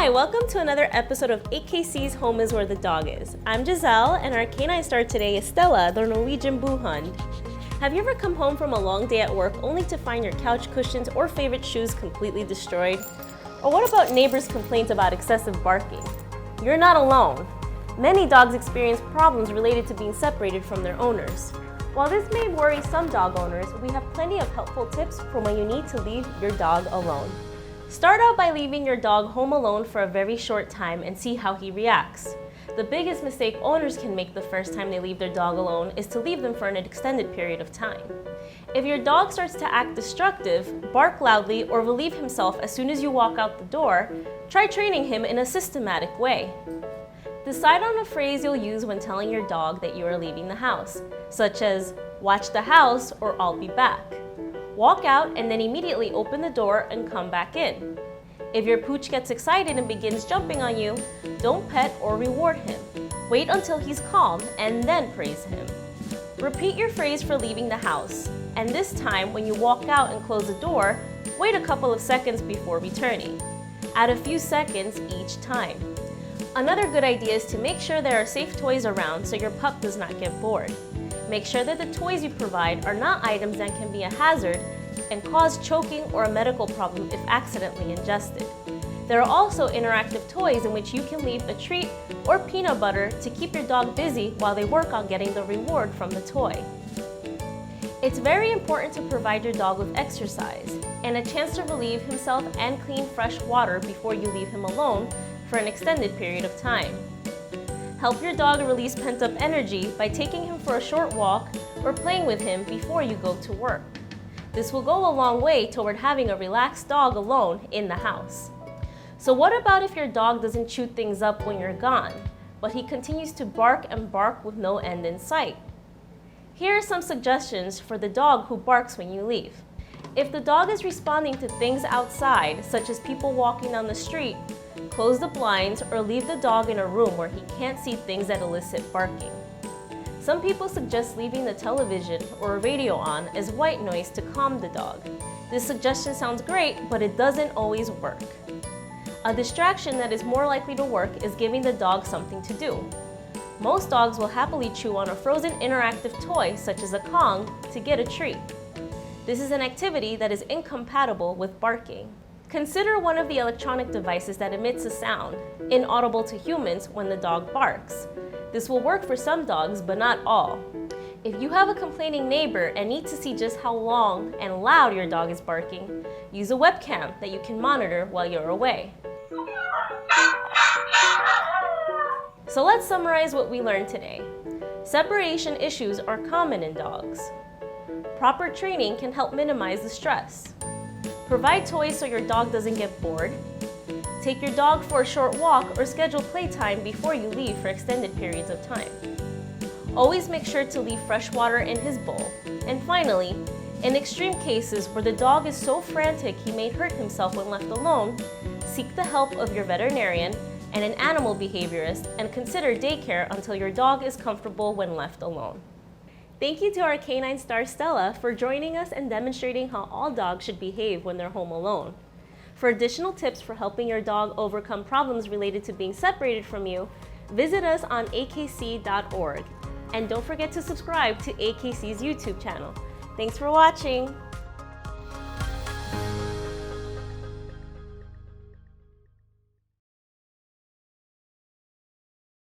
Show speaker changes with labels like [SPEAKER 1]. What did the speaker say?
[SPEAKER 1] Hi, welcome to another episode of AKC's Home is Where the Dog Is. I'm Giselle, and our canine star today is Stella, the Norwegian Boo Hund. Have you ever come home from a long day at work only to find your couch cushions or favorite shoes completely destroyed? Or what about neighbors' complaints about excessive barking? You're not alone. Many dogs experience problems related to being separated from their owners. While this may worry some dog owners, we have plenty of helpful tips for when you need to leave your dog alone. Start out by leaving your dog home alone for a very short time and see how he reacts. The biggest mistake owners can make the first time they leave their dog alone is to leave them for an extended period of time. If your dog starts to act destructive, bark loudly, or relieve himself as soon as you walk out the door, try training him in a systematic way. Decide on a phrase you'll use when telling your dog that you are leaving the house, such as, "Watch the house," or "I'll be back." Walk out and then immediately open the door and come back in. If your pooch gets excited and begins jumping on you, don't pet or reward him. Wait until he's calm and then praise him. Repeat your phrase for leaving the house, and this time when you walk out and close the door, wait a couple of seconds before returning. Add a few seconds each time. Another good idea is to make sure there are safe toys around so your pup does not get bored. Make sure that the toys you provide are not items that can be a hazard and cause choking or a medical problem if accidentally ingested. There are also interactive toys in which you can leave a treat or peanut butter to keep your dog busy while they work on getting the reward from the toy. It's very important to provide your dog with exercise and a chance to relieve himself and clean fresh water before you leave him alone for an extended period of time. Help your dog release pent-up energy by taking him for a short walk or playing with him before you go to work. This will go a long way toward having a relaxed dog alone in the house. So what about if your dog doesn't chew things up when you're gone, but he continues to bark and bark with no end in sight? Here are some suggestions for the dog who barks when you leave. If the dog is responding to things outside, such as people walking down the street, close the blinds or leave the dog in a room where he can't see things that elicit barking. Some people suggest leaving the television or a radio on as white noise to calm the dog. This suggestion sounds great, but it doesn't always work. A distraction that is more likely to work is giving the dog something to do. Most dogs will happily chew on a frozen interactive toy such as a Kong to get a treat. This is an activity that is incompatible with barking. Consider one of the electronic devices that emits a sound, inaudible to humans when the dog barks. This will work for some dogs, but not all. If you have a complaining neighbor and need to see just how long and loud your dog is barking, use a webcam that you can monitor while you're away. So let's summarize what we learned today. Separation issues are common in dogs. Proper training can help minimize the stress. Provide toys so your dog doesn't get bored. Take your dog for a short walk or schedule playtime before you leave for extended periods of time. Always make sure to leave fresh water in his bowl. And finally, in extreme cases where the dog is so frantic he may hurt himself when left alone, seek the help of your veterinarian and an animal behaviorist and consider daycare until your dog is comfortable when left alone. Thank you to our canine star Stella for joining us and demonstrating how all dogs should behave when they're home alone. For additional tips for helping your dog overcome problems related to being separated from you, visit us on akc.org. And don't forget to subscribe to AKC's YouTube channel. Thanks for watching!